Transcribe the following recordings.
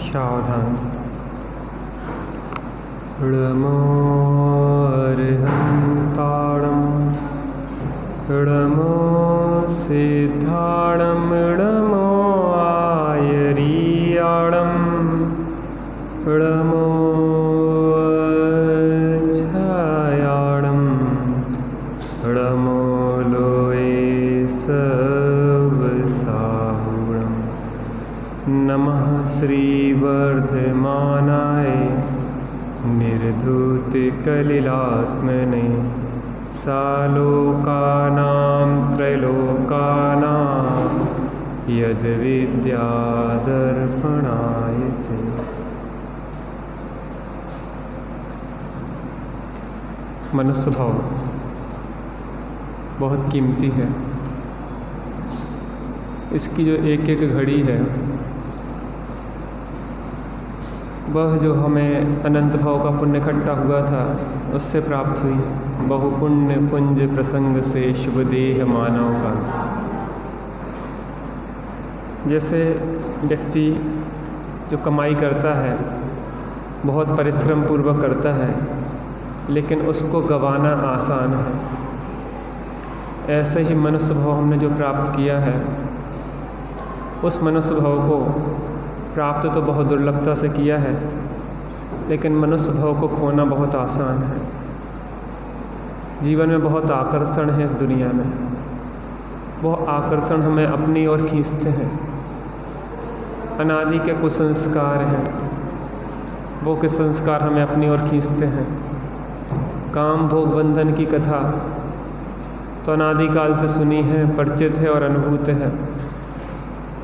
सावधान। णमो अर्हन्ताणं णमो सिद्धाणं णमो आयर्याणं णमो छायाणं णमो लोये सर्वसाहुणं। नमः श्रीवर्धमानाय निर्धूतकलिलात्मने सालोकानां त्रैलोकानां यद्विद्यादर्पणायते। मनुष्य भाव बहुत कीमती है। इसकी जो एक एक घड़ी है वह जो हमें अनंत भाव का पुण्य इकट्ठा हुआ था उससे प्राप्त हुई। बहुपुण्य पुंज प्रसंग से शुभ देह मानव का। जैसे व्यक्ति जो कमाई करता है बहुत परिश्रम पूर्वक करता है लेकिन उसको गंवाना आसान है, ऐसे ही मनुष्य भाव हमने जो प्राप्त किया है उस मनुष्य भाव को प्राप्त तो बहुत दुर्लभता से किया है लेकिन मनुष्य भाव को खोना बहुत आसान है। जीवन में बहुत आकर्षण है इस दुनिया में, वह आकर्षण हमें अपनी ओर खींचते हैं। अनादि के कुसंस्कार हैं, वो कुसंस्कार हमें अपनी ओर खींचते हैं। काम भोग बंधन की कथा तो अनादिकाल से सुनी है, परिचित है और अनुभूत है,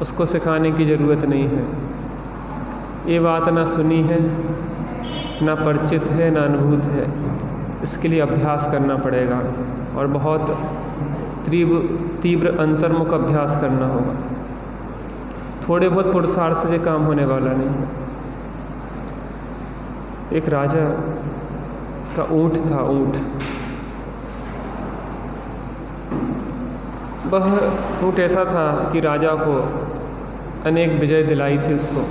उसको सिखाने की ज़रूरत नहीं है। ये बात ना सुनी है, ना परिचित है, ना अनुभूत है, इसके लिए अभ्यास करना पड़ेगा और बहुत तीव्र अंतर्मुख अभ्यास करना होगा। थोड़े बहुत पुरुषार्थ से काम होने वाला नहीं है। एक राजा का ऊँट था। वह ऊँट ऐसा था कि राजा को अनेक विजय दिलाई थी उसको।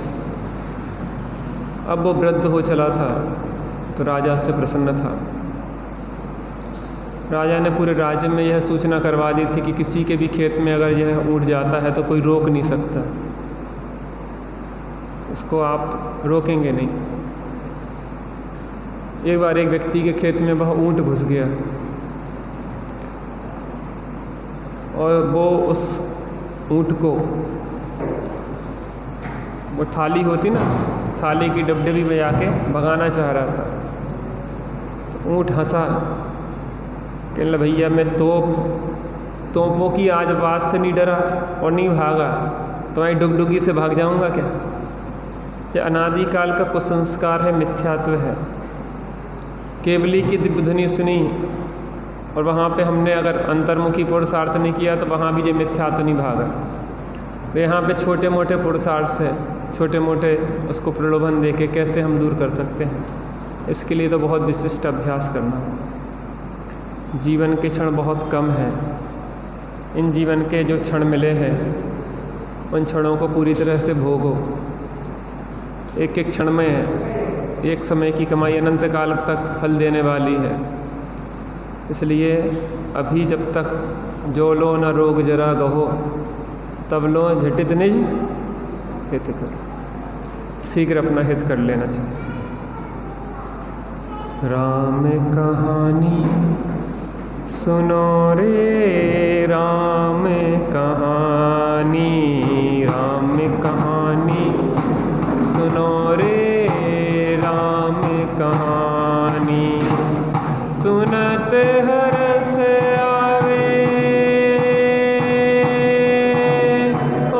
अब वो वृद्ध हो चला था तो राजा उससे प्रसन्न था। राजा ने पूरे राज्य में यह सूचना करवा दी थी कि किसी के भी खेत में अगर यह ऊँट जाता है तो कोई रोक नहीं सकता, इसको आप रोकेंगे नहीं। एक बार एक व्यक्ति के खेत में वह ऊँट घुस गया और वो उस ऊँट को, वो थाली होती ना, थाली की डबडबी बजा के भगाना चाह रहा था। तो ऊँट हंसा, कहने लगा भैया मैं तोपों की आज आवाज़ से नहीं डरा और नहीं भागा, तुम्हारी डुगडुगी से भाग जाऊंगा क्या? ये अनादिकाल का कुसंस्कार है, मिथ्यात्व है। केवली की दिव्य ध्वनि सुनी और वहाँ पे हमने अगर अंतर्मुखी पुरुषार्थ नहीं किया तो वहाँ भी ये मिथ्यात्व नहीं भागा। तो यहाँ पे छोटे मोटे पुरुषार्थ से छोटे मोटे उसको प्रलोभन दे के कैसे हम दूर कर सकते हैं, इसके लिए तो बहुत विशिष्ट अभ्यास करना है। जीवन के क्षण बहुत कम हैं। इन जीवन के जो क्षण मिले हैं उन क्षणों को पूरी तरह से भोगो। एक एक क्षण में एक समय की कमाई अनंत काल तक फल देने वाली है। इसलिए अभी जब तक जो लो न रोग जरा गहो, तब लो झटित निज हित कर। शीघ्र अपना हित कर लेना चाहिए। राम कहानी सुनो रे राम कहानी, राम कहानी सुनो रे राम कहानी। सुनत हरस आवे ओ,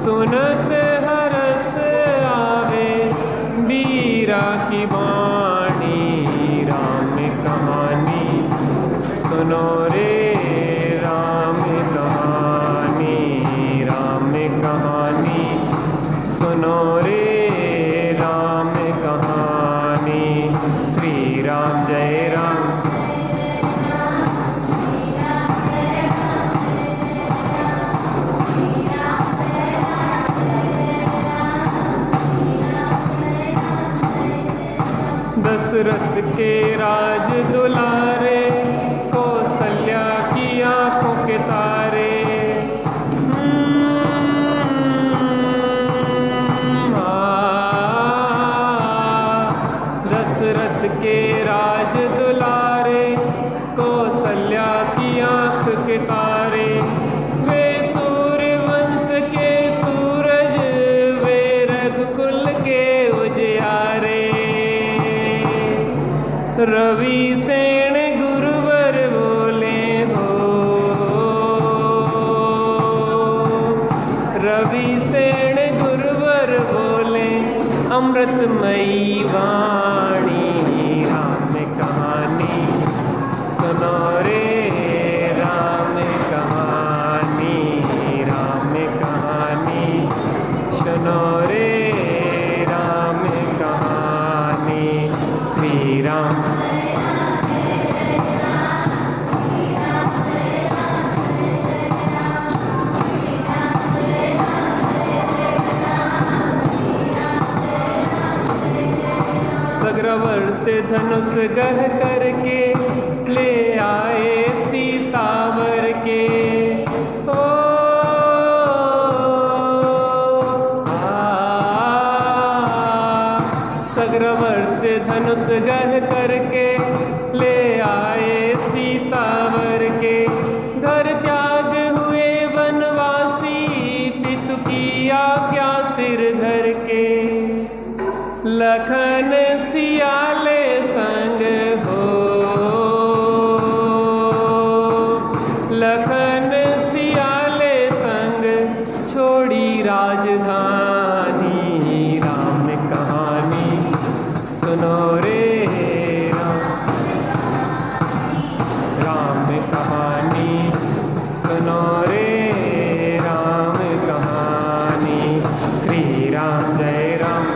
सुनत हरस आवे बीरा की वाणी। राम कहानी सुनो रे राम कहानी। दशरथ के राज दुलारे, कौशल्या की आंखों के तारे। दशरथ के राज दुलारे, कौशल्या की आंख के तारे। वे सूर्य वंश के सूरज, वे रघुकुल के उजियारे। रवि सेन गुरुवर बोले हो, रवि सेन गुरुवर बोले, अमृतमयी वाणी राम कहानी सुनो रे। राम कहानी, राम कहानी सुनो रे। राम कहानी। श्री राम सग्रवर्त धनुष गह करके, ले आए सीतावर के। ओ सग्रवर्त धनुष गह करके, ले आए सीतावर के। घर त्याग हुए वनवासी, पितु की आज्ञा सिर धर के। लखन सियाले संग हो, लखन सियाले संग, छोड़ी राजधानी। राम कहानी सुनो रे। राम कहानी सुनो रे। राम कहानी। श्री राम जय राम।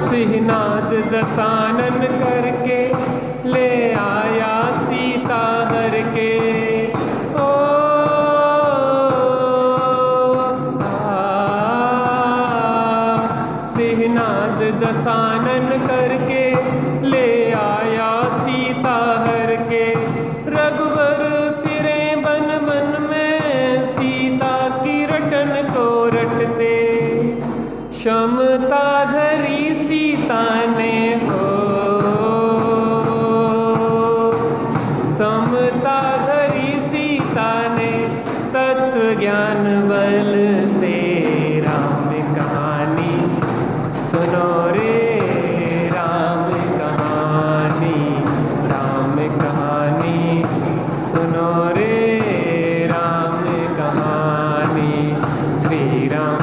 सिंहनाद दशानन करके, ले आया सीता हर के। ओ सिंहनाद दशानन करके, ले आया सीता हर के। रघुवर फिरे बन बन में, सीता की रटन को रटते। क्षमता धरी सीता ने हो, समता धरी सीता ने, तत्व ज्ञान बल से। राम कहानी सुनो रे। राम कहानी, राम कहानी सुनो रे। राम कहानी। श्री राम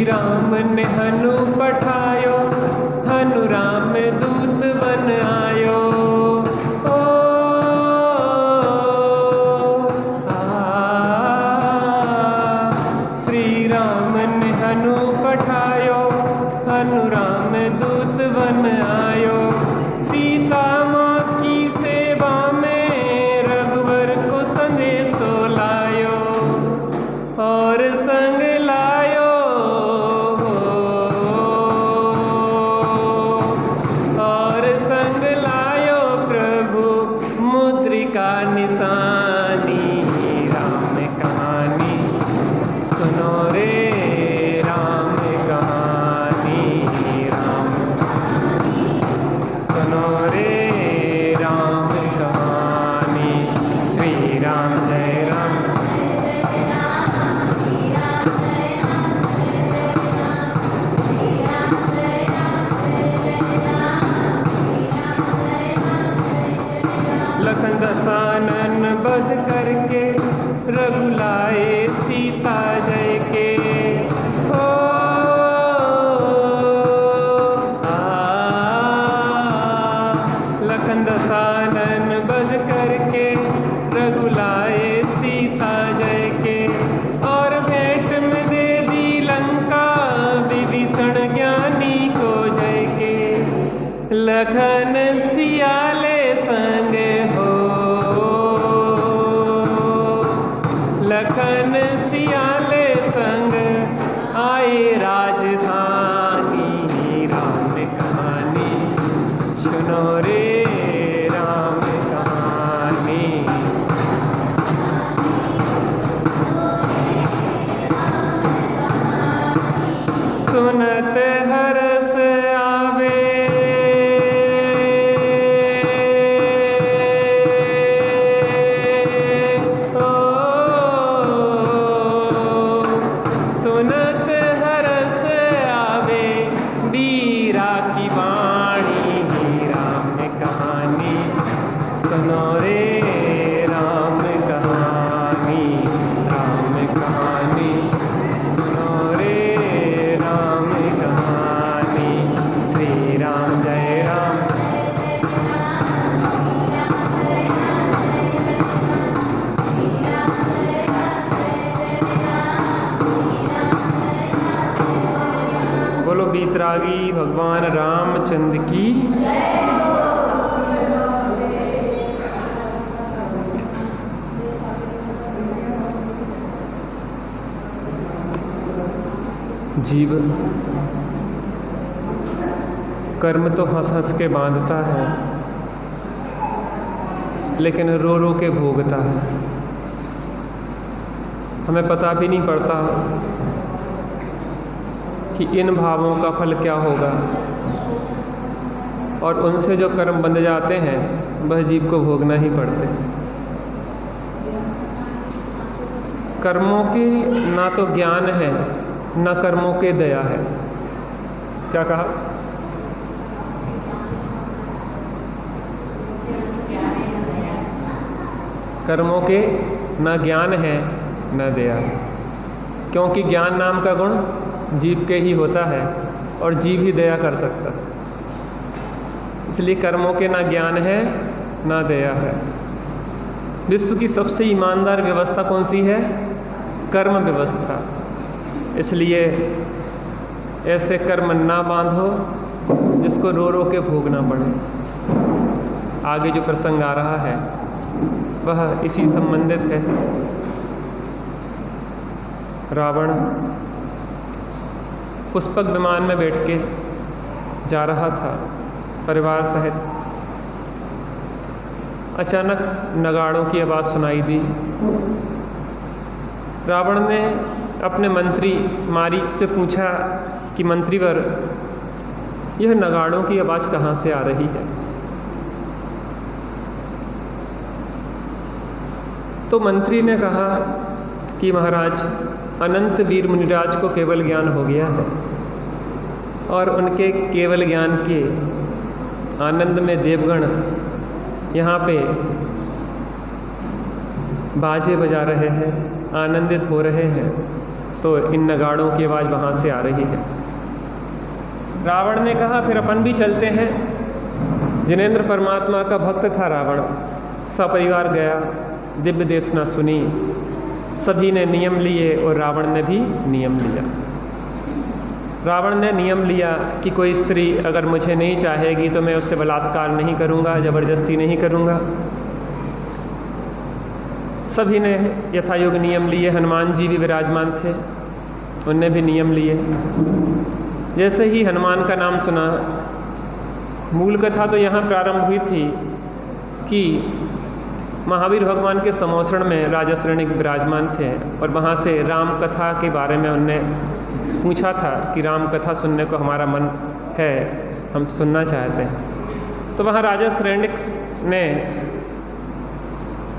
राम ने हनु पठायो, हनु राम दूत बन आयो। ओ श्री राम ने हनु पठायो, हनु राम दूत बन आयो। सीता माँ की सेवा में, रघुवर को संदेशो लायो। और संग लायो, मुद्रिका निशानी। राम कहानी सुनो रे। राम कहानी। राम सुनो रे। राम कहानी। श्री राम जय राम। लखन दशानन बध करके, रघुलाए सीता जय के। ओ लखन दशानन बध करके, रघुलाए सीता जय के। लखन सियाले संग हो, लखन सियाले संग आए राजधानी। राम कहानी सुनो रे राम कहानी। सुनत हरस आवे, ओ सुनत हरस आवे बीरा की वाणी। राम कहानी सुनो रे राम कहानी। राम कहानी सुनो रे राम कहानी। श्री राम जय राम। बोलो बीतरागी भगवान रामचंद्र की। जीवन कर्म तो हंस हंस के बांधता है, लेकिन रो रो के भोगता है। हमें पता भी नहीं पड़ता कि इन भावों का फल क्या होगा, और उनसे जो कर्म बंध जाते हैं वह जीव को भोगना ही पड़ते हैं। कर्मों के ना तो ज्ञान है न कर्मों के दया है। क्या कहा? कर्मों के न ज्ञान है न दया है, क्योंकि ज्ञान नाम का गुण जीव के ही होता है और जीव ही दया कर सकता है। इसलिए कर्मों के ना ज्ञान है ना दया है। विश्व की सबसे ईमानदार व्यवस्था कौन सी है? कर्म व्यवस्था। इसलिए ऐसे कर्म ना बांधो जिसको रो रो के भोगना पड़े। आगे जो प्रसंग आ रहा है वह इसी संबंधित है। रावण पुष्पक विमान में बैठ के जा रहा था परिवार सहित। अचानक नगाड़ों की आवाज़ सुनाई दी। रावण ने अपने मंत्री मारीच से पूछा कि मंत्रीवर, यह नगाड़ों की आवाज़ कहाँ से आ रही है? तो मंत्री ने कहा कि महाराज, अनंत वीर मुनिराज को केवल ज्ञान हो गया है और उनके केवल ज्ञान के आनंद में देवगण यहाँ पे बाजे बजा रहे हैं, आनंदित हो रहे हैं, तो इन नगाड़ों की आवाज़ वहाँ से आ रही है। रावण ने कहा फिर अपन भी चलते हैं। जिनेंद्र परमात्मा का भक्त था रावण। सपरिवार गया, दिव्य देशना सुनी, सभी ने नियम लिए और रावण ने भी नियम लिया। रावण ने नियम लिया कि कोई स्त्री अगर मुझे नहीं चाहेगी तो मैं उससे बलात्कार नहीं करूँगा, ज़बरदस्ती नहीं करूँगा। सभी ने यथायोग नियम लिए। हनुमान जी भी विराजमान थे, उनने भी नियम लिए। जैसे ही हनुमान का नाम सुना, मूल कथा तो यहाँ प्रारंभ हुई थी कि महावीर भगवान के समोसण में राजा श्रेणिक विराजमान थे और वहाँ से राम कथा के बारे में उनने पूछा था कि राम कथा सुनने को हमारा मन है, हम सुनना चाहते हैं। तो वहाँ राजा श्रेणिक ने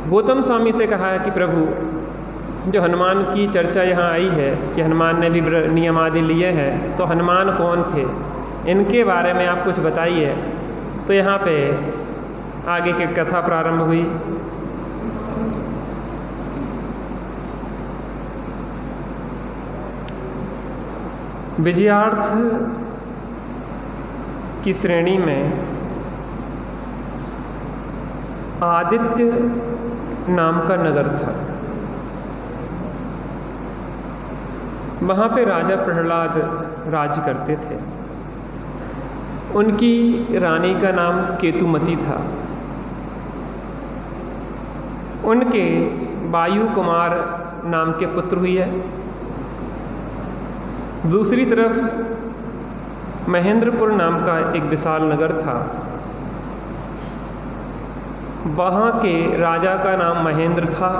गौतम स्वामी से कहा है कि प्रभु, जो हनुमान की चर्चा यहाँ आई है कि हनुमान ने भी नियम आदि लिए हैं, तो हनुमान कौन थे, इनके बारे में आप कुछ बताइए। तो यहाँ पे आगे की कथा प्रारंभ हुई। विजयार्थ की श्रेणी में आदित्य नाम का नगर था। वहाँ पे राजा प्रहलाद राज्य करते थे। उनकी रानी का नाम केतुमती था। उनके वायु कुमार नाम के पुत्र हुए। दूसरी तरफ महेंद्रपुर नाम का एक विशाल नगर था। वहाँ के राजा का नाम महेंद्र था।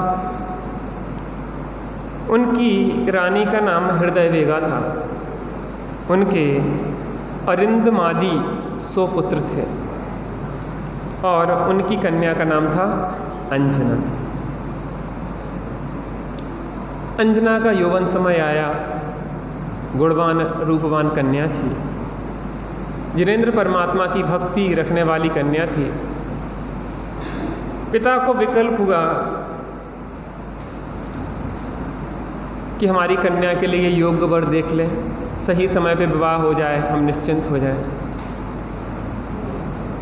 उनकी रानी का नाम हृदयवेगा था। उनके अरिंदमादि 100 पुत्र थे और उनकी कन्या का नाम था अंजना। अंजना का यौवन समय आया। गुणवान रूपवान कन्या थी। जिनेंद्र परमात्मा की भक्ति रखने वाली कन्या थी। पिता को विकल्प हुआ कि हमारी कन्या के लिए योग्य वर देख लें, सही समय पे विवाह हो जाए, हम निश्चिंत हो जाएं।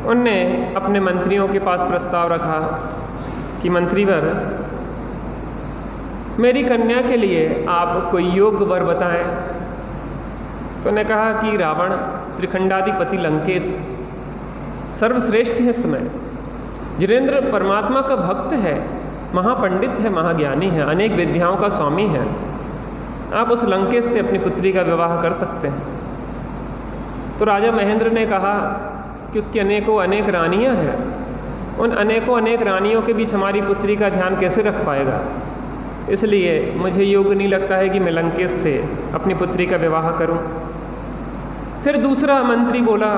उनने अपने मंत्रियों के पास प्रस्ताव रखा कि मंत्रीवर, मेरी कन्या के लिए आप कोई योग्य वर बताएं। तो उन्होंने कहा कि रावण त्रिखंडाधिपति लंकेश सर्वश्रेष्ठ है। समय जिनेंद्र परमात्मा का भक्त है, महापंडित है, महाज्ञानी है, अनेक विद्याओं का स्वामी है। आप उस लंकेश से अपनी पुत्री का विवाह कर सकते हैं। तो राजा महेंद्र ने कहा कि उसकी अनेकों अनेक रानियां हैं, उन अनेकों अनेक रानियों के बीच हमारी पुत्री का ध्यान कैसे रख पाएगा, इसलिए मुझे योग्य नहीं लगता है कि मैं लंकेश से अपनी पुत्री का विवाह करूं। फिर दूसरा मंत्री बोला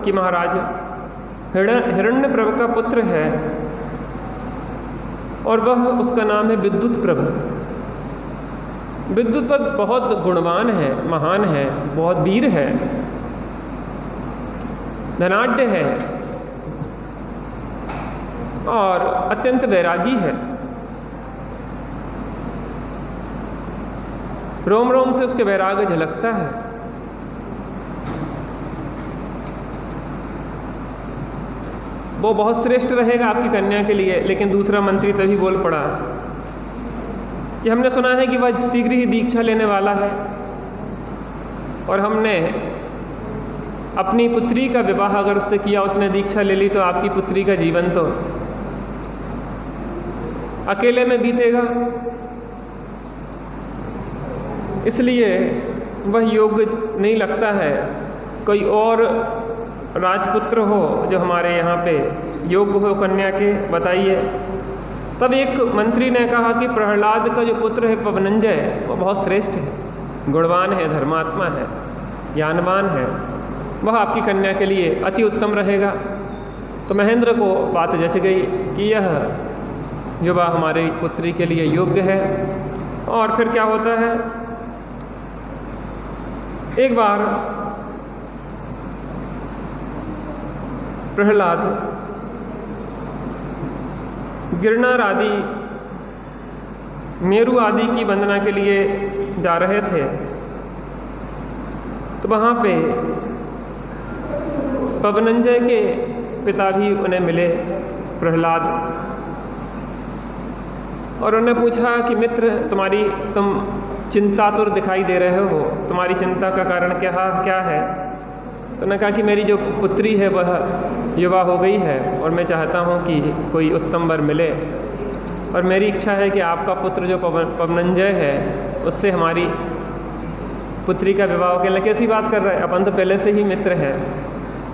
कि महाराज, हिरण्यप्रभ का पुत्र है और वह, उसका नाम है विद्युतप्रभ। विद्युतप्रभ बहुत गुणवान है, महान है, बहुत वीर है, धनाढ्य है और अत्यंत वैरागी है। रोम रोम से उसके वैराग्य झलकता है। वो बहुत श्रेष्ठ रहेगा आपकी कन्या के लिए। लेकिन दूसरा मंत्री तभी बोल पड़ा कि हमने सुना है कि वह शीघ्र ही दीक्षा लेने वाला है और हमने अपनी पुत्री का विवाह अगर उससे किया, उसने दीक्षा ले ली, तो आपकी पुत्री का जीवन तो अकेले में बीतेगा। इसलिए वह योग्य नहीं लगता है। कोई और राजपुत्र हो जो हमारे यहाँ पे योग्य हो कन्या के, बताइए। तब एक मंत्री ने कहा कि प्रहलाद का जो पुत्र है पवनंजय, वो बहुत श्रेष्ठ है, गुणवान है, धर्मात्मा है, ज्ञानवान है, वह आपकी कन्या के लिए अति उत्तम रहेगा। तो महेंद्र को बात जच गई कि यह युवा हमारी पुत्री के लिए योग्य है। और फिर क्या होता है, एक बार प्रहलाद गिरनार आदि, मेरु आदि की वंदना के लिए जा रहे थे। तो वहाँ पे पवनंजय के पिता भी उन्हें मिले, प्रहलाद, और उन्होंने पूछा कि मित्र, तुम चिंतातुर दिखाई दे रहे हो, तुम्हारी चिंता का कारण क्या है। तो उन्होंने कहा कि मेरी जो पुत्री है वह युवा हो गई है और मैं चाहता हूँ कि कोई उत्तम वर मिले, और मेरी इच्छा है कि आपका पुत्र जो पवनंजय है उससे हमारी पुत्री का विवाह हो गया। कैसी बात कर रहे हैं, अपन तो पहले से ही मित्र हैं,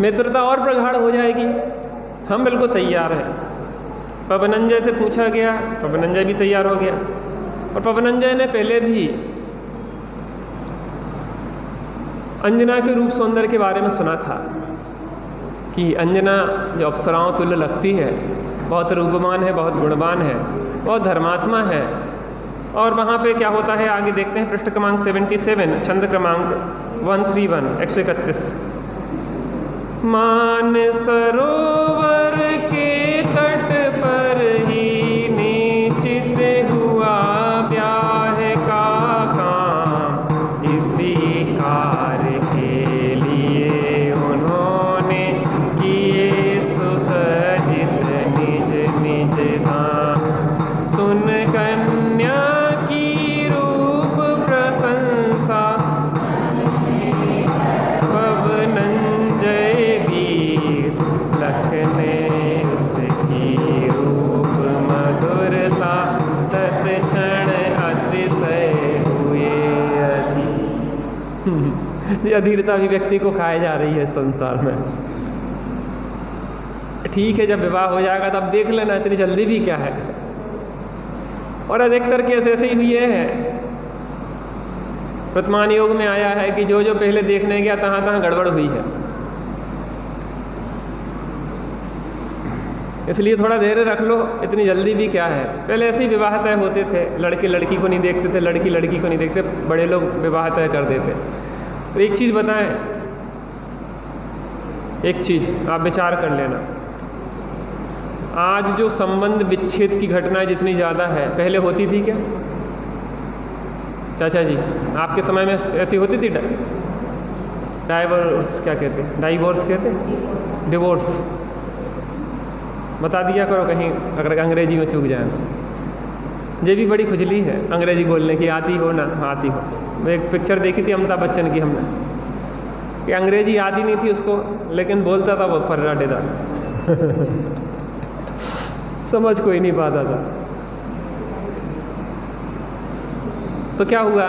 मित्रता और प्रगाढ़ हो जाएगी, हम बिल्कुल तैयार हैं। पवनंजय से पूछा गया, पवनंजय भी तैयार हो गया। और पवनंजय ने पहले भी अंजना के रूप सौंदर्य के बारे में सुना था कि अंजना जो अप्सराओं तुल्य लगती है, बहुत रूपवान है, बहुत गुणवान है, बहुत धर्मात्मा है। और वहाँ पे क्या होता है, आगे देखते हैं, पृष्ठ क्रमांक 77, छंद क्रमांक 131, 131। मान सरोवर के तट पर ही निश्चित हुआ ब्याह का काम, इसी कार्य के लिए उन्होंने किए सुसज्जित निज निज धाम। सुन कन्या की रूप प्रशंसा, पवनंजय भी ये अधीरता भी व्यक्ति को खाए जा रही है इस संसार में। ठीक है, जब विवाह हो जाएगा तब देख लेना, इतनी जल्दी भी क्या है। और अधिकतर केस ऐसे ही हुए हैं। वर्तमान युग में आया है कि जो जो पहले देखने गया तहाँ तहाँ गड़बड़ हुई है। इसलिए थोड़ा धैर्य रख लो, इतनी जल्दी भी क्या है। पहले ऐसे ही विवाह तय होते थे, लड़के लड़की को नहीं देखते थे, लड़की लड़की को नहीं देखते, बड़े लोग विवाह तय कर देते। तो एक चीज़ बताएं, एक चीज़ आप विचार कर लेना, आज जो संबंध विच्छेद की घटनाएं जितनी ज़्यादा है, पहले होती थी क्या? चाचा जी, आपके समय में ऐसी होती थी? डाइवोर्स क्या कहते हैं? डाइवोर्स कहते हैं? डिवोर्स बता दिया करो कहीं अगर अंग्रेजी में चूक जाए तो। ये भी बड़ी खुजली है अंग्रेजी बोलने की, आती हो ना आती हो। मैं एक पिक्चर देखी थी अमिताभ बच्चन की हमने, कि अंग्रेजी आती नहीं थी उसको, लेकिन बोलता था वो फर्राटेदार समझ कोई नहीं पाता था। तो क्या हुआ,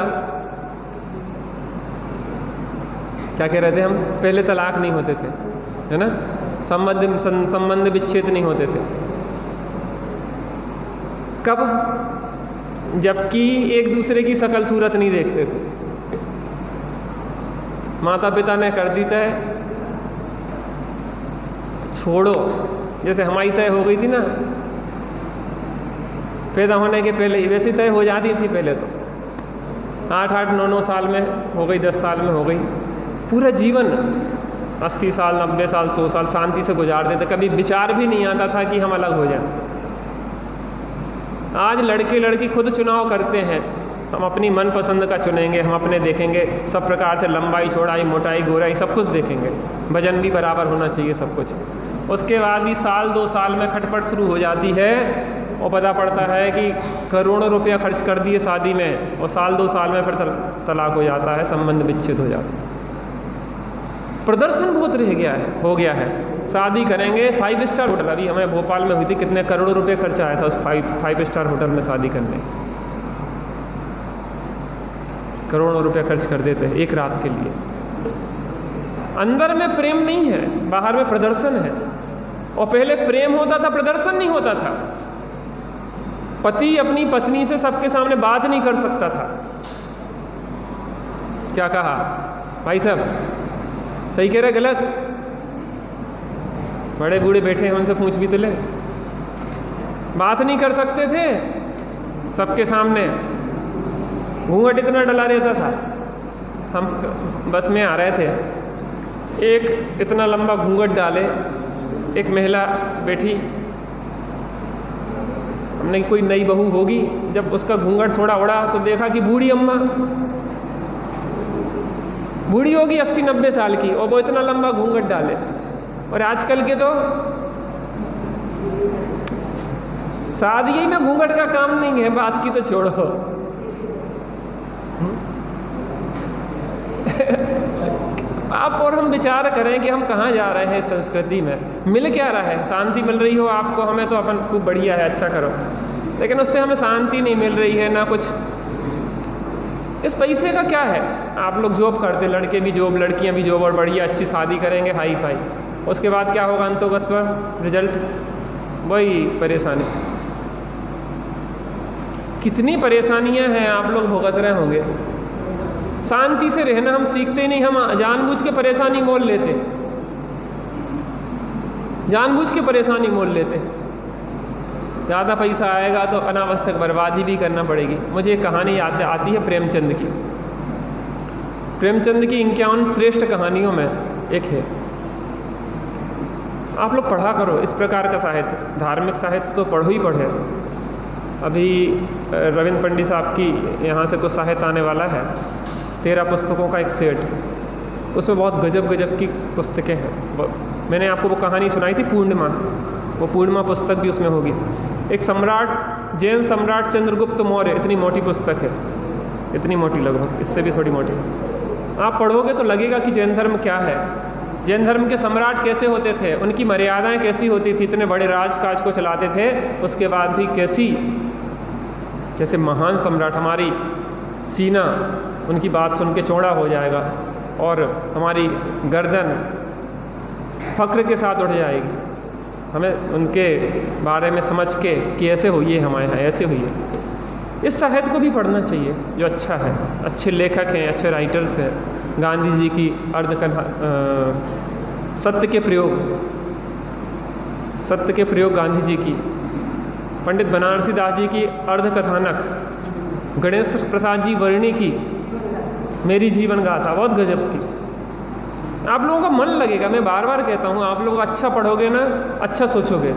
क्या कह रहे थे हम? पहले तलाक नहीं होते थे, है ना, संबंध विच्छेद नहीं होते थे। कब? जबकि एक दूसरे की शकल सूरत नहीं देखते थे। माता पिता ने कर दी तय, छोड़ो, जैसे हमारी तय हो गई थी ना पैदा होने के पहले ही, वैसी तय हो जाती थी पहले तो। 8-8, 9-9 साल में हो गई, 10 साल में हो गई, पूरा जीवन 80 साल, 90 साल, 100 साल शांति से गुजार देते। कभी विचार भी नहीं आता था कि हम अलग हो जाएं। आज लड़के लड़की खुद चुनाव करते हैं, हम अपनी मनपसंद का चुनेंगे, हम अपने देखेंगे, सब प्रकार से लंबाई, चौड़ाई, मोटाई, गोराई सब कुछ देखेंगे, वजन भी बराबर होना चाहिए, सब कुछ। उसके बाद भी 1-2 साल में खटपट शुरू हो जाती है और पता पड़ता है कि करोड़ों रुपया खर्च कर दिए शादी में, और 1-2 साल में फिर तलाक हो जाता है, संबंध विच्छेद हो जाता है। प्रदर्शन बहुत रह गया है, हो गया है। शादी करेंगे 5 स्टार होटल, अभी हमें भोपाल में हुई थी, कितने करोड़ों रुपए खर्चा आया था उस 5 स्टार होटल में शादी करने। करोड़ों रुपए खर्च कर देते हैं एक रात के लिए। अंदर में प्रेम नहीं है, बाहर में प्रदर्शन है। और पहले प्रेम होता था, प्रदर्शन नहीं होता था। पति अपनी पत्नी से सबके सामने बात नहीं कर सकता था। क्या कहा भाई साहब? सही कह रहे गलत? बड़े बूढ़े बैठे हैं, उनसे पूछ भी तो ले। बात नहीं कर सकते थे सबके सामने, घूंघट इतना डला रहता था। हम बस में आ रहे थे, एक इतना लंबा घूंघट डाले एक महिला बैठी, हमने कोई नई बहू होगी, जब उसका घूंघट थोड़ा उड़ा तो देखा कि बूढ़ी अम्मा, बूढ़ी होगी 80-90 साल की, और वो इतना लंबा घूंघट डाले। और आजकल के तो शादी में घूंघट का काम नहीं है, बात की तो छोड़ो। आप और हम विचार करें कि हम कहाँ जा रहे हैं इस संस्कृति में। मिल क्या रहा है? शांति मिल रही हो आपको, हमें तो अपन खूब बढ़िया है, अच्छा करो, लेकिन उससे हमें शांति नहीं मिल रही है ना कुछ। इस पैसे का क्या है? आप लोग जॉब करते, लड़के भी जॉब, लड़कियां भी जॉब, और बढ़िया अच्छी शादी करेंगे हाई फाई, उसके बाद क्या होगा? अंतोगत्वा रिजल्ट वही परेशानी। कितनी परेशानियां हैं आप लोग भुगत रहे होंगे। शांति से रहना हम सीखते नहीं, हम जानबूझ के परेशानी मोल लेते, जानबूझ के परेशानी मोल लेते। ज़्यादा पैसा आएगा तो अनावश्यक बर्बादी भी करना पड़ेगी। मुझे एक कहानी आती है प्रेमचंद की। प्रेमचंद की 51 श्रेष्ठ कहानियों में एक है, आप लोग पढ़ा करो इस प्रकार का साहित्य, धार्मिक साहित्य तो पढ़ो ही पढ़े। अभी रविंद्र पंडित साहब की यहाँ से कुछ साहित्य आने वाला है, 13 पुस्तकों का एक सेट, उसमें बहुत गजब गजब की पुस्तकें हैं। मैंने आपको वो कहानी सुनाई थी पूर्णिमा, वो पूर्णिमा पुस्तक भी उसमें होगी। एक सम्राट, जैन सम्राट चंद्रगुप्त मौर्य, इतनी मोटी पुस्तक है, इतनी मोटी, लगभग इससे भी थोड़ी मोटी। आप पढ़ोगे तो लगेगा कि जैन धर्म क्या है, जैन धर्म के सम्राट कैसे होते थे, उनकी मर्यादाएं कैसी होती थी, इतने बड़े राजकाज को चलाते थे, उसके बाद भी कैसी, जैसे महान सम्राट हमारी सीना उनकी बात सुन के चौड़ा हो जाएगा और हमारी गर्दन फ़क्र के साथ उठ जाएगी। हमें उनके बारे में समझ के कि ऐसे हुई है, हमारे यहाँ ऐसे हुई है। इस साहित्य को भी पढ़ना चाहिए जो अच्छा है, अच्छे लेखक हैं, अच्छे राइटर्स हैं। गांधी जी की सत्य के प्रयोग गांधी जी की, पंडित बनारसी दास जी की अर्धकथानक, गणेश प्रसाद जी वर्णी की मेरी जीवन गाथा बहुत गजब की। आप लोगों का मन लगेगा, मैं बार बार कहता हूँ, आप लोग अच्छा पढ़ोगे ना, अच्छा सोचोगे,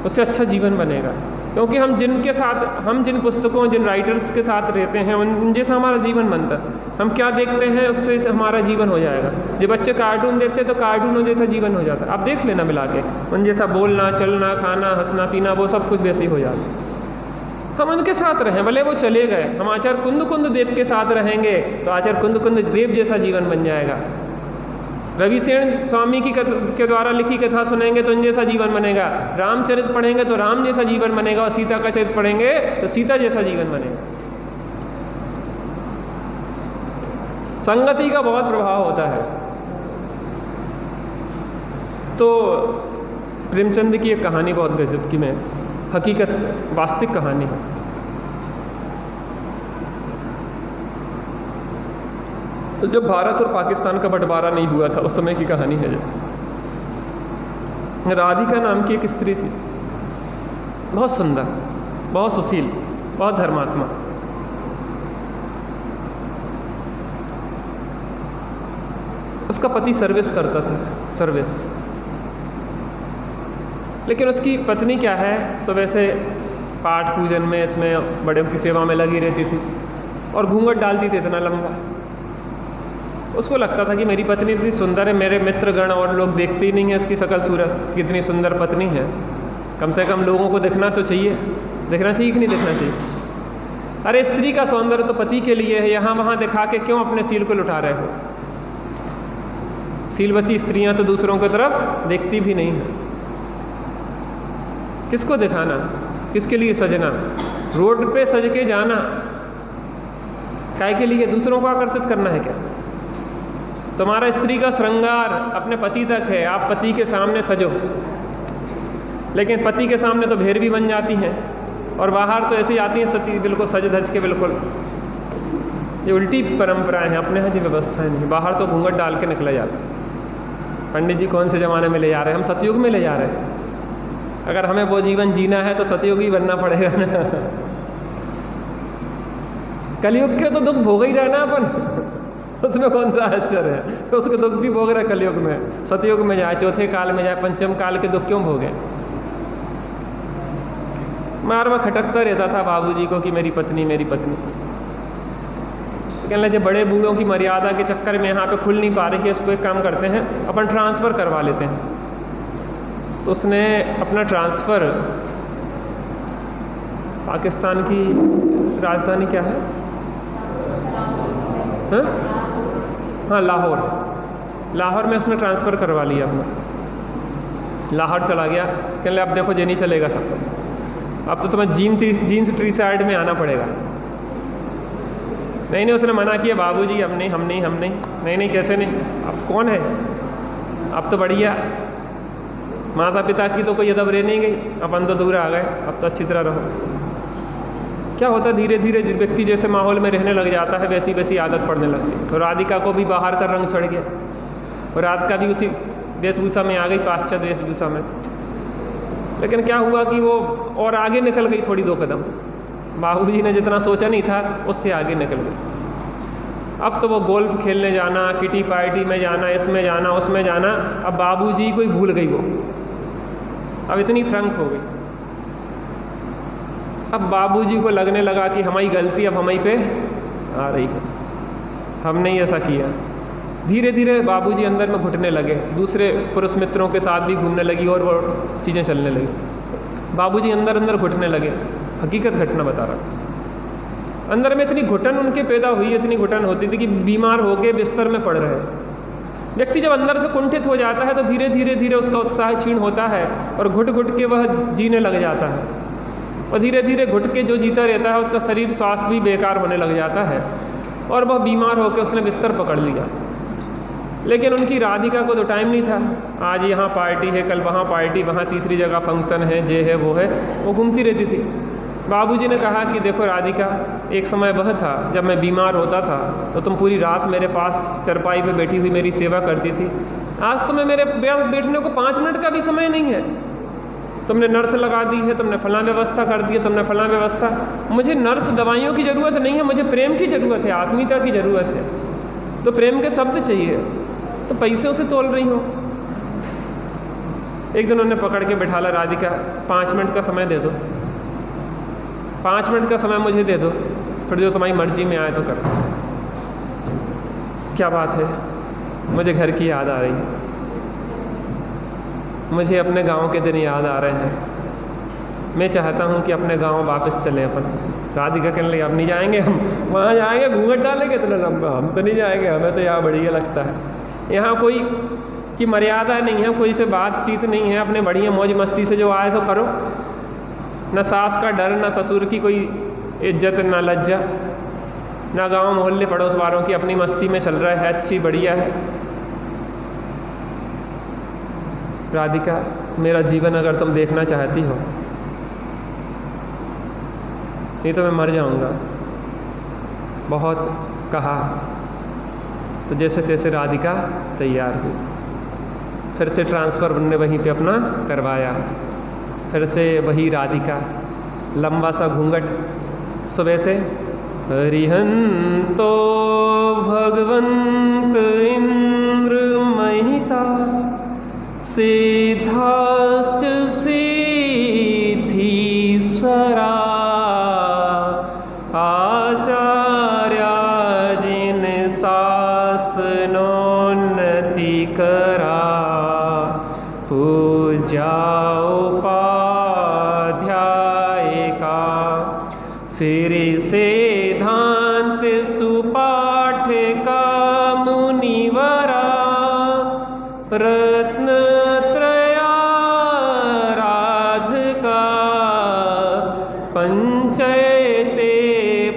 उससे अच्छा जीवन बनेगा। क्योंकि हम जिन पुस्तकों, जिन राइटर्स के साथ रहते हैं, उन जैसा हमारा जीवन बनता है। हम क्या देखते हैं उससे हमारा जीवन हो जाएगा। जब बच्चे कार्टून देखते हैं तो कार्टूनों जैसा जीवन हो जाता है। आप देख लेना मिला के, उन जैसा बोलना, चलना, खाना, हंसना, पीना, वो सब कुछ वैसे ही हो जाता है। हम उनके साथ रहें, भले वो चले गए, हम आचार्य कुंद देव के साथ रहेंगे तो आचार्य कुंद देव जैसा जीवन बन जाएगा। रविसेन स्वामी के द्वारा लिखी कथा सुनेंगे तो उन जैसा जीवन बनेगा। रामचरित पढ़ेंगे तो राम जैसा जीवन बनेगा, और सीता का चरित्र पढ़ेंगे तो सीता जैसा जीवन बनेगा। संगति का बहुत प्रभाव होता है। तो प्रेमचंद की एक कहानी बहुत गजब की, मैं हकीकत वास्तविक कहानी है। तो जब भारत और पाकिस्तान का बंटवारा नहीं हुआ था, उस समय की कहानी है। जब राधिका नाम की एक स्त्री थी, बहुत सुंदर, बहुत सुशील, बहुत धर्मात्मा। उसका पति सर्विस करता था, सर्विस। लेकिन उसकी पत्नी क्या है, सुबह से पाठ पूजन में, इसमें बड़ों की सेवा में लगी रहती थी और घूंघट डालती थी इतना लंबा। उसको लगता था कि मेरी पत्नी इतनी सुंदर है, मेरे मित्रगण और लोग देखते ही नहीं है इसकी शकल सूरत, कितनी सुंदर पत्नी है। कम से कम लोगों को दिखना तो चाहिए, दिखना चाहिए कि नहीं दिखना चाहिए। अरे स्त्री का सौंदर्य तो पति के लिए है, यहाँ वहाँ दिखा के क्यों अपने सील को लुटा रहे हो। सीलवती स्त्रियाँ तो दूसरों की तरफ देखती भी नहीं है। किसको दिखाना, किसके लिए सजना, रोड पे सज के जाना काय के लिए, दूसरों को आकर्षित करना है क्या। तुम्हारा स्त्री का श्रृंगार अपने पति तक है, आप पति के सामने सजो। लेकिन पति के सामने तो भेड़ भी बन जाती हैं और बाहर तो ऐसी आती हैं सती, बिल्कुल सज धज के, बिल्कुल। ये उल्टी परंपराएं हैं, अपने यहाँ की व्यवस्थाएं नहीं। बाहर तो घूंघट डाल के निकला जाता है। पंडित जी कौन से ज़माने में ले जा रहे हैं, हम सतयुग में ले जा रहे हैं। अगर हमें वो जीवन जीना है तो सतयुगी बनना पड़ेगा ना। कलयुग के तो दुख भोग ही रहना अपन, उसमें कौन सा आश्चर्य है। तो उसके दुख भी भोग रहे कलयुग में, सतयुग में जाए, चौथे काल में जाए, पंचम काल के दुख क्यों भोगे। मार में खटकता रहता था बाबूजी को कि मेरी पत्नी, मेरी पत्नी। तो कहने लगे बड़े बूढ़ों की मर्यादा के चक्कर में यहाँ पे खुल नहीं पा रही है, उसको एक काम करते हैं, अपन ट्रांसफ़र करवा लेते हैं। तो उसने अपना ट्रांसफ़र, पाकिस्तान की राजधानी क्या है, हाँ लाहौर में उसने ट्रांसफ़र करवा लिया अपना। लाहौर चला गया, कहने लगे अब देखो ये नहीं चलेगा सब, अब तो तुम्हें जीन्स टी शर्ट में आना पड़ेगा। नहीं, उसने मना किया, बाबूजी अब नहीं, हम नहीं, कैसे नहीं, अब कौन है, अब तो बढ़िया, माता पिता की तो कोई अदब रह नहीं गई, अपन तो दूर आ गए, अब तो अच्छी तरह रहो। क्या होता है, धीरे धीरे व्यक्ति जैसे माहौल में रहने लग जाता है, वैसी वैसी आदत पड़ने लगती है। तो राधिका को भी बाहर का रंग चढ़ गया और राधिका भी उसी वेशभूषा में आ गई, पाश्चात्य वेशभूषा में। लेकिन क्या हुआ कि वो और आगे निकल गई थोड़ी, 2 कदम। बाबूजी ने जितना सोचा नहीं था उससे आगे निकल गई। अब तो वो गोल्फ खेलने जाना, किटी पार्टी में जाना, इसमें जाना, उसमें जाना, अब बाबूजी को ही भूल गई वो, अब इतनी फ्रंक हो गई। अब बाबूजी को लगने लगा कि हमारी गलती अब हमारी पे आ रही है, हमने ही ऐसा किया। धीरे धीरे बाबूजी अंदर में घुटने लगे, दूसरे पुरुष मित्रों के साथ भी घूमने लगी और वो चीज़ें चलने लगी। बाबूजी अंदर अंदर घुटने लगे, हकीकत घटना बता रहा। अंदर में इतनी घुटन उनके पैदा हुई, इतनी घुटन होती थी कि बीमार हो के बिस्तर में पड़ रहे। व्यक्ति जब अंदर से कुंठित हो जाता है तो धीरे धीरे धीरे उसका उत्साह क्षीण होता है और घुट घुट के वह जीने लग जाता है, और धीरे धीरे घुट के जो जीता रहता है उसका शरीर स्वास्थ्य भी बेकार होने लग जाता है। और वह बीमार होकर उसने बिस्तर पकड़ लिया। लेकिन उनकी राधिका को तो टाइम नहीं था, आज यहाँ पार्टी है, कल वहाँ पार्टी, वहाँ तीसरी जगह फंक्शन है, ये है वो है, वो घूमती रहती थी। बाबूजी ने कहा कि देखो राधिका, एक समय वह था जब मैं बीमार होता था तो तुम पूरी रात मेरे पास चारपाई पे बैठी हुई मेरी सेवा करती थी। आज तुम्हें मेरे पास बैठने को 5 मिनट का भी समय नहीं है। तुमने नर्स लगा दी है, तुमने फलां व्यवस्था कर दी है, तुमने फलां व्यवस्था। मुझे नर्स दवाइयों की ज़रूरत नहीं है, मुझे प्रेम की ज़रूरत है, आत्मीयता की ज़रूरत है। तो प्रेम के शब्द चाहिए, तो पैसे उसे तोल रही हो। एक दिन उन्होंने पकड़ के बैठाला, राधिका 5 मिनट का समय दे दो, 5 मिनट का समय मुझे दे दो, फिर जो तुम्हारी मर्जी में आए तो कर। क्या बात है, मुझे घर की याद आ रही है, मुझे अपने गांव के दिन याद आ रहे हैं। मैं चाहता हूं कि अपने गांव वापस चलें अपन। राधिका कहने लगी, अब नहीं जाएंगे हम, वहाँ जाएंगे घूंघट डालेंगे इतना लंबा, हम तो नहीं जाएंगे, हमें तो यहाँ बढ़िया लगता है। यहाँ कोई की मर्यादा नहीं है, कोई से बातचीत नहीं है, अपने बढ़िया मौज मस्ती से जो आए सो करो, न सास का डर, न ससुर की कोई इज्जत, न लज्जा, न गांव मोहल्ले पड़ोस वालों की, अपनी मस्ती में चल रहा है, अच्छी बढ़िया है। राधिका, मेरा जीवन अगर तुम देखना चाहती हो, नहीं तो मैं मर जाऊंगा। बहुत कहा तो जैसे तैसे राधिका तैयार हुई। फिर से ट्रांसफ़र उनने वहीं पे अपना करवाया। फिर से वही राधिका, लंबा सा घूंघट, सुबह से हरिहंतो भगवंत इंद्र महिता सिद्धाश्च सिद्धीश्वरा आचार्या जिन शासनोन्नति करा पूजा उपाध्यायिका श्री सिद्धांत सुपाठ का मुनिवरा रत्नत्रयाराधका पंचयते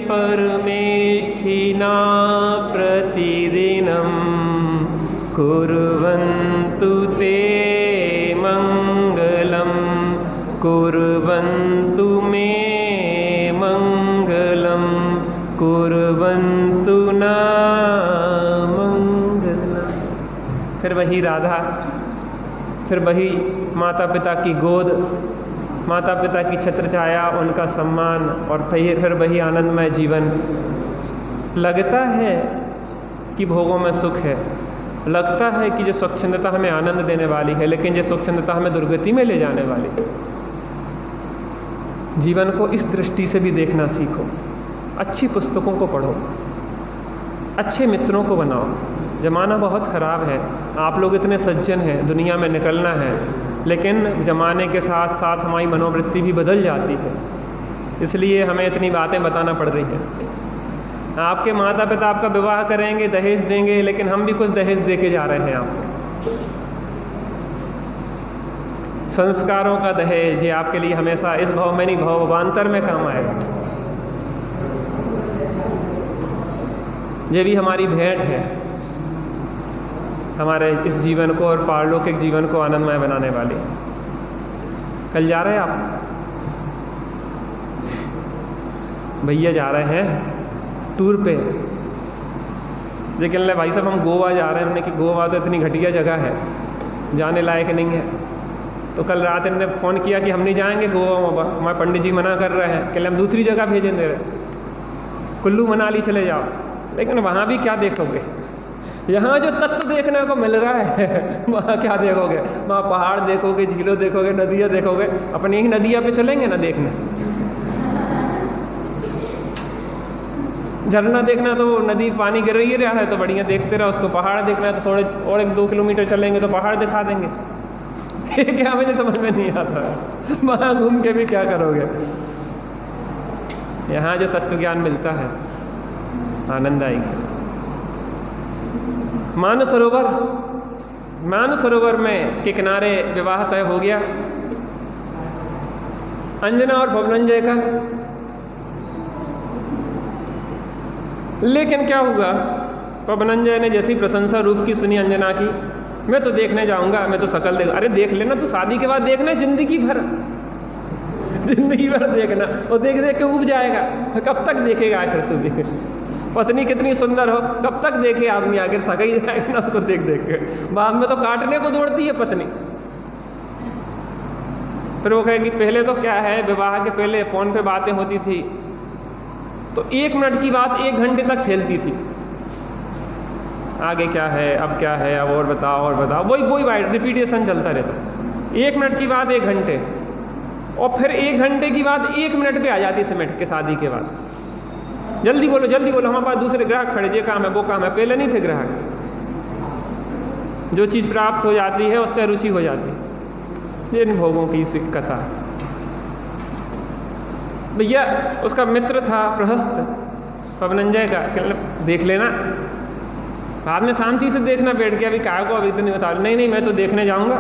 परमेष्ठिना प्रतिदिनं कुर्वन्तु ते मंगलं कुर्वन्तु मे मंगलं कुर्वन्तु न मंगलम्। फिर वही राधा, फिर वही माता पिता की गोद, माता पिता की छत्र छाया, उनका सम्मान, और फिर वही आनंदमय जीवन। लगता है कि भोगों में सुख है, लगता है कि जो स्वच्छंदता हमें आनंद देने वाली है, लेकिन जो स्वच्छंदता हमें दुर्गति में ले जाने वाली है। जीवन को इस दृष्टि से भी देखना सीखो। अच्छी पुस्तकों को पढ़ो, अच्छे मित्रों को बनाओ। ज़माना बहुत ख़राब है, आप लोग इतने सज्जन हैं, दुनिया में निकलना है, लेकिन ज़माने के साथ साथ हमारी मनोवृत्ति भी बदल जाती है, इसलिए हमें इतनी बातें बताना पड़ रही हैं। आपके माता पिता आपका विवाह करेंगे, दहेज देंगे, लेकिन हम भी कुछ दहेज दे के जा रहे हैं आपको। संस्कारों का दहेज, ये आपके लिए हमेशा इस भाव में नहीं, भावांतर में काम आएगा। ये भी हमारी भेंट है, हमारे इस जीवन को और पारलौकिक जीवन को आनंदमय बनाने वाली। कल जा रहे हैं आप, भैया जा रहे हैं टूर पे। लेकिन भाई साहब हम गोवा जा रहे हैं। हमने कि गोवा तो इतनी घटिया जगह है, जाने लायक नहीं है। तो कल रात इन्होंने फ़ोन किया कि हम नहीं जाएंगे गोवा, हमारे पंडित जी मना कर रहे हैं, कि हम दूसरी जगह भेजें दे रहे, कुल्लू मनाली चले जाओ। लेकिन वहाँ भी क्या देखोगे, यहाँ जो तत्व देखने को मिल रहा है वहाँ क्या देखोगे? वहाँ पहाड़ देखोगे, झीलों देखोगे, नदियाँ देखोगे। अपनी ही नदियाँ पे चलेंगे ना देखने, झरना देखना तो नदी पानी गिर रही रहा है तो बढ़िया देखते रहो उसको। पहाड़ देखना है तो थोड़े और 1-2 किलोमीटर चलेंगे तो पहाड़ दिखा देंगे। क्या मुझे समझ में नहीं आता, वहाँ घूम के भी क्या करोगे? यहाँ जो तत्व ज्ञान मिलता है, आनंद आएगी। मानसरोवर में के किनारे विवाह तय हो गया अंजना और भवनंजय का। लेकिन क्या हुआ, पवनंजय ने जैसी प्रशंसा रूप की सुनी अंजना की, मैं तो देखने जाऊंगा, मैं तो शकल देख। अरे देख लेना, तो शादी के बाद देखना जिंदगी भर, जिंदगी भर देखना, और देख देख के उब जाएगा। कब तक देखेगा आखिर तू भी? पत्नी कितनी सुंदर हो, कब तक देखे आदमी, आखिर थक ही जाएगा ना उसको देख देख के। बाद में तो काटने को दौड़ती है पत्नी। फिर वो कहे कि पहले तो क्या है, विवाह के पहले फ़ोन पे बातें होती थी तो 1 मिनट की बात 1 घंटे तक फैलती थी। आगे क्या है, अब क्या है, अब और बताओ और बताओ, वही रिपीटेशन चलता रहता। 1 मिनट की बात 1 घंटे, और फिर 1 घंटे की बात 1 मिनट पे आ जाती सिमट के शादी के बाद। जल्दी बोलो जल्दी बोलो, हमारे पास दूसरे ग्राहक खड़े, ये काम है वो काम है। पहले नहीं थे ग्राहक, जो चीज़ प्राप्त हो जाती है उससे रुचि हो जाती है। जिन भोगों की कथा। भैया उसका मित्र था प्रहस्त, पवनंजय का, देख लेना, बाद में शांति से देखना बैठ गया। अभी काय को अभी इतनी बता, नहीं मैं तो देखने जाऊंगा,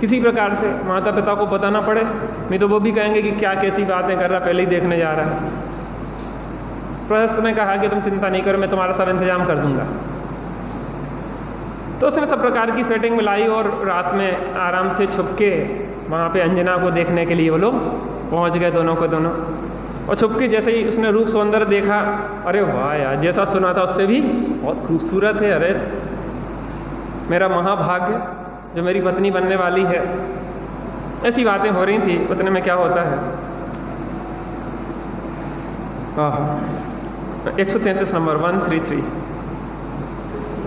किसी प्रकार से माता पिता को पता ना पड़े, नहीं तो वो भी कहेंगे कि क्या कैसी बातें कर रहा, पहले ही देखने जा रहा है। प्रहस्त ने कहा कि तुम चिंता नहीं करो, मैं तुम्हारा सब इंतजाम कर दूंगा। तो उसने सब प्रकार की सेटिंग मिलाई और रात में आराम से छुप के वहाँ पे अंजना को देखने के लिए वो लोग पहुँच गए, दोनों को दोनों। और छुप के जैसे ही उसने रूप सौंदर्य देखा, अरे वाह यार, जैसा सुना था उससे भी बहुत खूबसूरत है, अरे मेरा महाभाग्य जो मेरी पत्नी बनने वाली है। ऐसी बातें हो रही थी। उतने में क्या होता है, 133 नंबर 133।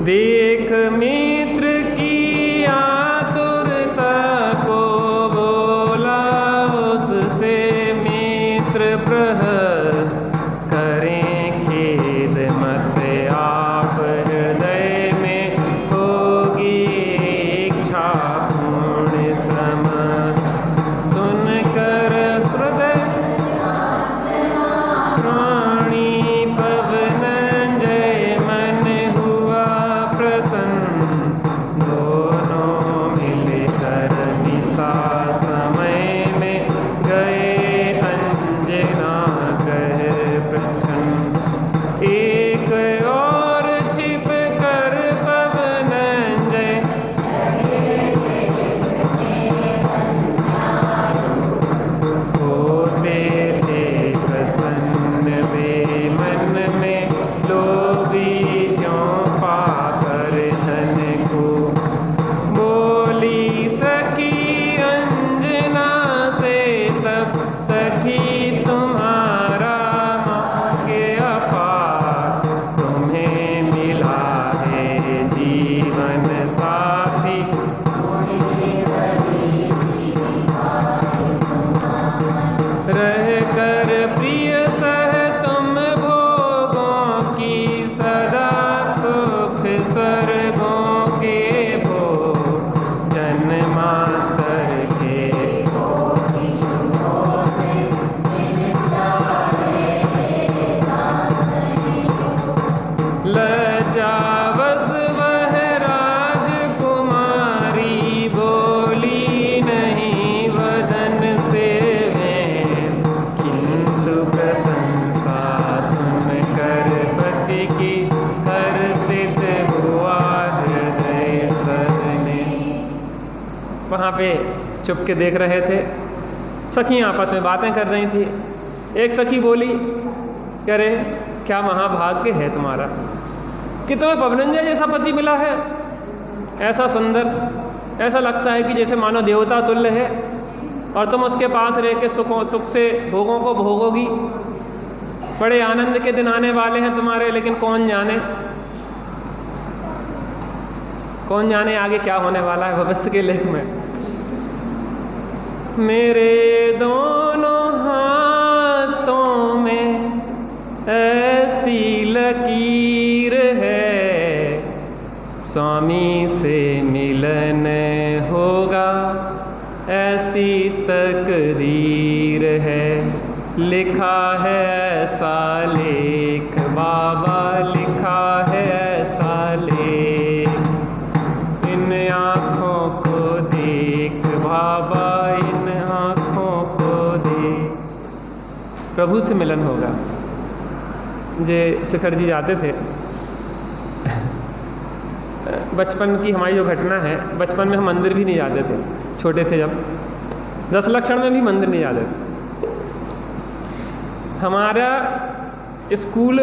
देख मित्र की आतुरता को बोला उससे मित्र प्रहस्त, करें खेद मत आप हृदय में होगी इच्छा पूर्ण सम, सुनकर हृदय प्राणी पवनंजय मन हुआ प्रसन्न, दोनों मिलकर निशा समय में गए अंजना कह प्रच्छन्न। एक और छिप कर पवनंजय होते थे प्रसन्न, वे मन में लोभी ज्यों पाकर धन को। बोली सखी अंजना से तब, सखी तुम्हारा मांगे अपार, तुम्हें मिला है जीवन साथी, रह कर प्रिय सह तुम भोगों की, सदा सुख स्वर्गों के भोग, जन्मांतर के लज्जावश वह राजकुमारी, बोली नहीं वदन से वें, किंतु प्रशंसा सुनकर पति की हर्षित हुआ हृदय सजने। वहाँ पे चुप के देख रहे थे, सखियाँ आपस में बातें कर रही थी। एक सखी बोली, अरे क्या महाभाग्य है तुम्हारा कि तुम्हें पवनंजय जैसा पति मिला है, ऐसा सुंदर, ऐसा लगता है कि जैसे मानो देवता तुल्य है, और तुम उसके पास रह के सुख से भोगों को भोगोगी। बड़े आनंद के दिन आने वाले हैं तुम्हारे, लेकिन कौन जाने आगे क्या होने वाला है भविष्य के लेख में। मेरे दोनों हाथों में ऐसी लकीर है, स्वामी से मिलन होगा ऐसी तकदीर है। लिखा है ऐसा लेख बाबा, लिखा है ऐसा लेख, इन आँखों को देख बाबा, इन आँखों को देख। प्रभु से मिलन होगा, जे शिखर जी जाते थे, बचपन की हमारी जो घटना है, बचपन में हम मंदिर भी नहीं जाते थे, छोटे थे जब, 10 लक्षण में भी मंदिर नहीं जाते थे। हमारा स्कूल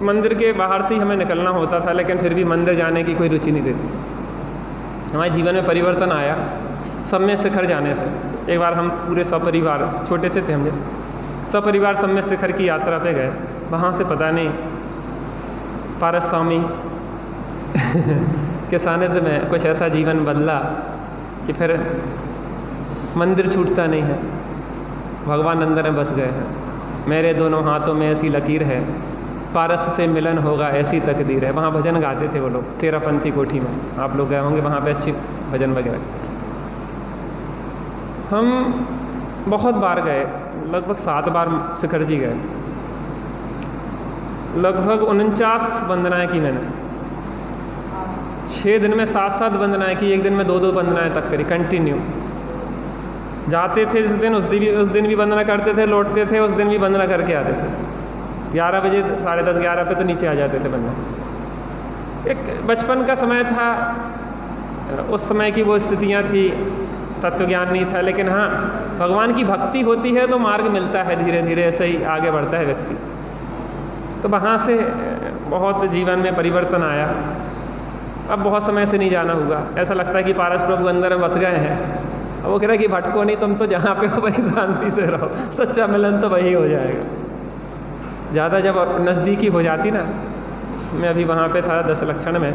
मंदिर के बाहर से ही हमें निकलना होता था, लेकिन फिर भी मंदिर जाने की कोई रुचि नहीं रहती थी। हमारे जीवन में परिवर्तन आया सब में शिखर जाने से। एक बार हम पूरे सपरिवार, छोटे से थे हम जब, सपरिवार सब में शिखर की यात्रा पे गए। वहाँ से पता नहीं पारस स्वामी के सानिध्य में कुछ ऐसा जीवन बदला कि फिर मंदिर छूटता नहीं है, भगवान अंदर में बस गए हैं। मेरे दोनों हाथों में ऐसी लकीर है, पारस से मिलन होगा ऐसी तकदीर है। वहाँ भजन गाते थे वो लोग, तेरापंथी कोठी में, आप लोग गए होंगे वहाँ पे, अच्छी भजन वगैरह। हम बहुत बार गए, लगभग 7 बार शिखर जी गए, लगभग 49 वंदनाएँ की मैंने, 6 दिन में 7-7 वंदनाएँ की, एक दिन में 2-2 वंदनाएँ तक करी कंटिन्यू। जाते थे जिस दिन, उस दिन भी वंदना करते थे, लौटते थे उस दिन भी वंदना करके आते थे। 11 बजे 10:30-11 पे तो नीचे आ जाते थे वंदना। एक बचपन का समय था, उस समय की वो स्थितियाँ थी, तत्व ज्ञान नहीं था, लेकिन हाँ भगवान की भक्ति होती है तो मार्ग मिलता है, धीरे धीरे ऐसे ही आगे बढ़ता है व्यक्ति। तो वहाँ से बहुत जीवन में परिवर्तन आया। अब बहुत समय से नहीं जाना हुआ, ऐसा लगता है कि पारस प्रभु अंदर में बस गए हैं। अब वो कह रहा है कि भटको नहीं, तुम तो जहाँ पे हो वहीं शांति से रहो, सच्चा मिलन तो वही हो जाएगा। ज़्यादा जब नज़दीकी हो जाती ना, मैं अभी वहाँ पे था 10 लक्षण में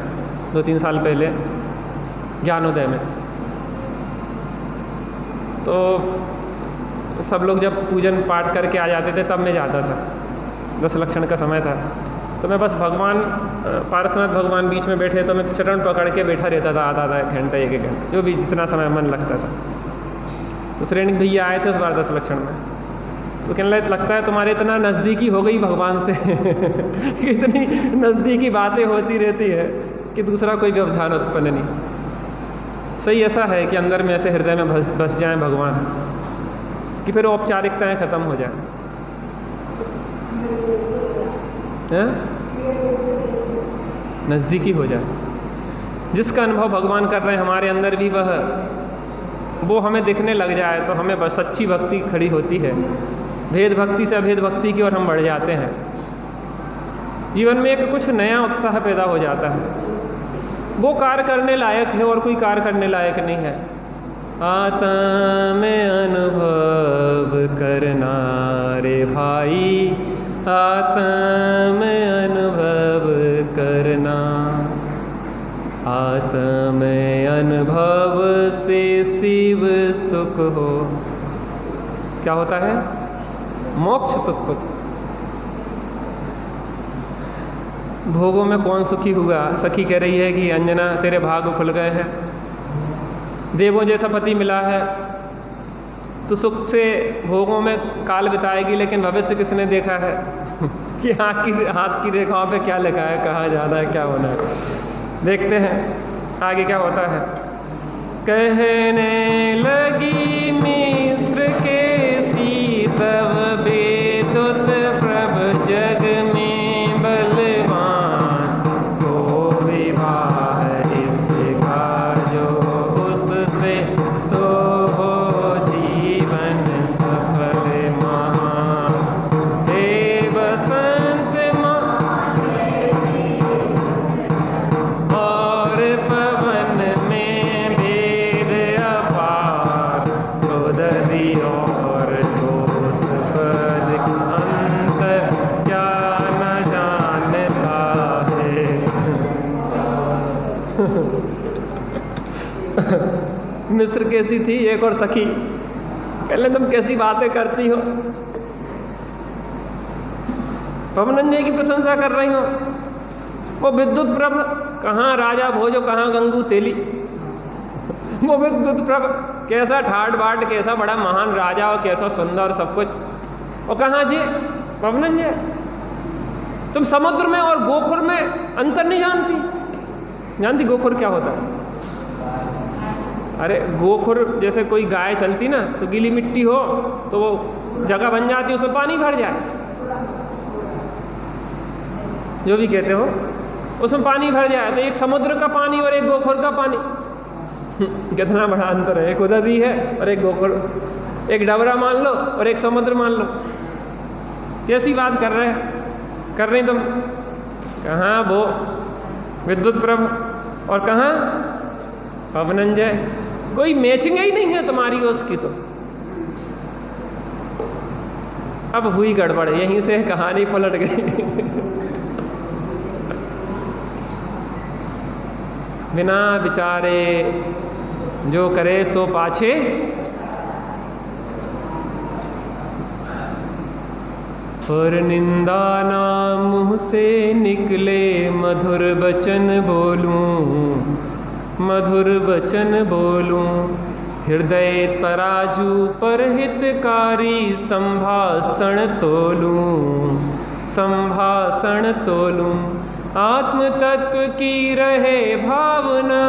2-3 साल पहले ज्ञानोदय में, तो सब लोग जब पूजन पाठ करके आ जाते थे तब मैं जाता था, 10 लक्षण का समय था। तो मैं बस भगवान पारसनाथ भगवान बीच में बैठे तो मैं चरण पकड़ के बैठा रहता था, आधा घंटा 1 घंटा, जो भी जितना समय मन लगता था। तो श्रेणी भैया आए थे उस बार 10 लक्षण में, तो कहने लगता है तुम्हारे इतना नज़दीकी हो गई भगवान से इतनी नज़दीकी बातें होती रहती है कि दूसरा कोई व्यवधान उत्पन्न नहीं। सही ऐसा है कि अंदर में ऐसे हृदय में बस जाएं भगवान कि फिर औपचारिकताएं खत्म हो जाएं। नज़दीकी हो जाए, जिसका अनुभव भगवान कर रहे हैं हमारे अंदर भी वो हमें दिखने लग जाए तो हमें बस सच्ची भक्ति खड़ी होती है। भेद भक्ति से अभेद भक्ति की ओर हम बढ़ जाते हैं। जीवन में एक कुछ नया उत्साह पैदा हो जाता है, वो कार्य करने लायक है और कोई कार्य करने लायक नहीं है। आत्म अनुभव करना रे भाई, आत्म अनुभव करना, आत्म अनुभव से शिव सुख हो। क्या होता है? मोक्ष सुख। भोगों में कौन सुखी हुआ? सखी कह रही है कि अंजना तेरे भाग खुल गए हैं, देवों जैसा पति मिला है, तो सुख से भोगों में काल बिताएगी, लेकिन भविष्य किसने देखा है कि हाथ की रेखाओं पे क्या लिखा है, कहाँ जाना है, क्या होना है। देखते हैं आगे क्या होता है। कहने लगी मिस्र के सीतव बेदुत प्रभ जग में बलवान, को विवाह इसका जो उससे तो हो जीवन सफल महान। हे बसंत और पवन में भेद अपार, दधी और दोष पद अंतर क्या न जानता है। मिस्र कैसी थी? एक और सखी, पहले तुम कैसी बातें करती हो, पवनंजय की प्रशंसा कर रही हो। वो विद्युत प्रभ, कहाँ राजा भोजो कहाँ गंगू तेली। वो विद्युत प्रभ कैसा ठाट बाट, कैसा बड़ा महान राजा और कैसा सुंदर सब कुछ, और कहाँ जी पवनंजय। तुम समुद्र में और गोखुर में अंतर नहीं जानती गोखुर क्या होता है? अरे गोखुर जैसे कोई गाय चलती ना, तो गीली मिट्टी हो तो वो जगह बन जाती है, उसमें पानी भर जाए। जो भी कहते हो, उसमें पानी भर जाए तो एक समुद्र का पानी और एक गोखुर का पानी कितना बड़ा अंतर है। एक उदयदी है और एक गोखुर, एक डबरा मान लो और एक समुद्र मान लो। कैसी बात कर रही तुम। कहाँ वो विद्युत प्रभ और कहाँ पवनंजय, कोई मैचिंग ही नहीं है तुम्हारी उसकी। तो अब हुई गड़बड़, यहीं से कहानी पलट गई। बिना विचारे जो करे सो पाछे, और निंदा ना मुँह से निकले मधुर वचन बोलूं, मधुर वचन बोलूं। हृदय तराजू पर हितकारी संभाषण तोलूं, संभाषण तोलूं। आत्म तत्व की रहे भावना,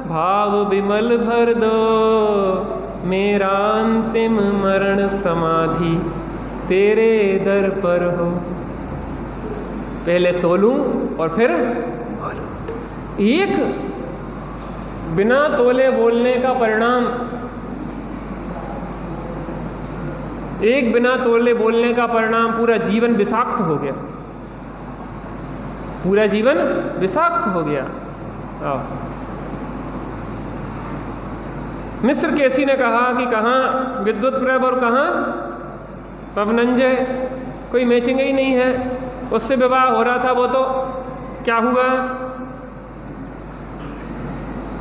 भाव विमल भर दो। मेरा अंतिम मरण समाधि तेरे दर पर हो। पहले तोलूं और फिर बोलूं। एक बिना तोले बोलने का परिणाम, एक बिना तोले बोलने का परिणाम पूरा जीवन विषाक्त हो गया, पूरा जीवन विषाक्त हो गया। मिस्र केसी ने कहा कि कहाँ विद्युत प्रभ और कहाँ पवनंजय, कोई मैचिंग ही नहीं है। उससे विवाह हो रहा था, वो तो क्या हुआ,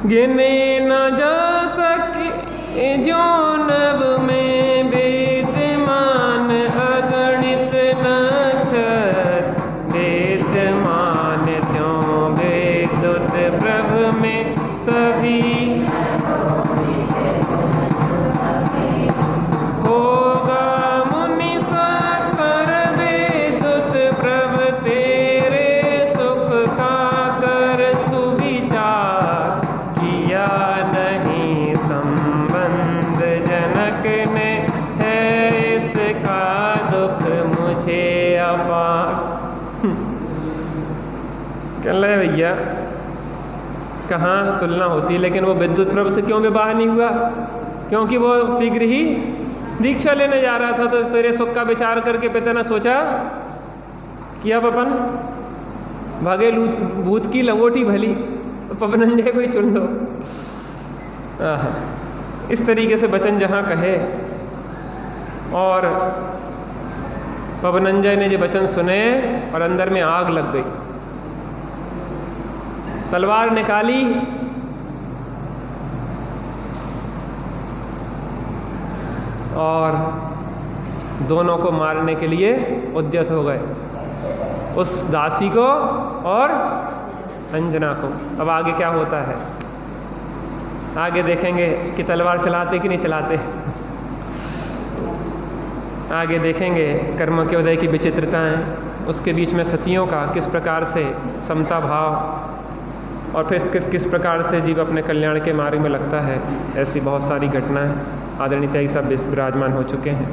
गिने न जा सके जो नभ में वेदमान अगणित नक्षत्र, वेदमान त्यों विद्युत प्रभ में सभी। होगा मुनि सत्वर विद्युत प्रभ तेरे सुख का कर सुविचार। किया नहीं संबंध जनक ने, है इसका दुख मुझे अपार। कह रहे भैया कहाँ तुलना होती, लेकिन वो विद्युत प्रभ से क्यों विवाह नहीं हुआ? क्योंकि वो शीघ्र ही दीक्षा लेने जा रहा था। तो तेरे सुख का विचार करके पिता ने सोचा कि अब अपन भागे भूत की लंगोटी भली, तो पवनंजय को ही चुन लो। इस तरीके से वचन जहाँ कहे, और पवनंजय ने ये वचन सुने और अंदर में आग लग गई। तलवार निकाली और दोनों को मारने के लिए उद्यत हो गए, उस दासी को और अंजना को। अब आगे क्या होता है आगे देखेंगे कि तलवार चलाते कि नहीं चलाते। आगे देखेंगे कर्म के उदय की विचित्रताएं, उसके बीच में सतियों का किस प्रकार से समता भाव, और फिर किस प्रकार से जीव अपने कल्याण के मार्ग में लगता है। ऐसी बहुत सारी घटनाएं आदरणीय त्यागी साहब विराजमान हो चुके हैं।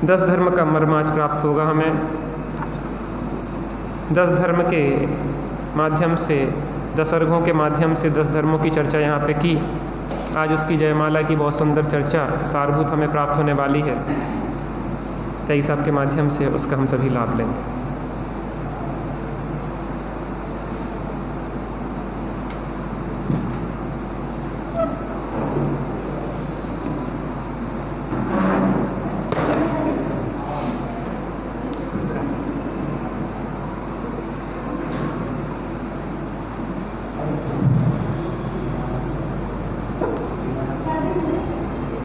10 धर्म का मर्मार्थ प्राप्त होगा हमें। 10 धर्म के माध्यम से, 10 अर्घों के माध्यम से 10 धर्मों की चर्चा यहाँ पे की। आज उसकी जयमाला की बहुत सुंदर चर्चा सारभूत हमें प्राप्त होने वाली है। त्यागी साहब के माध्यम से उसका हम सभी लाभ लेंगे।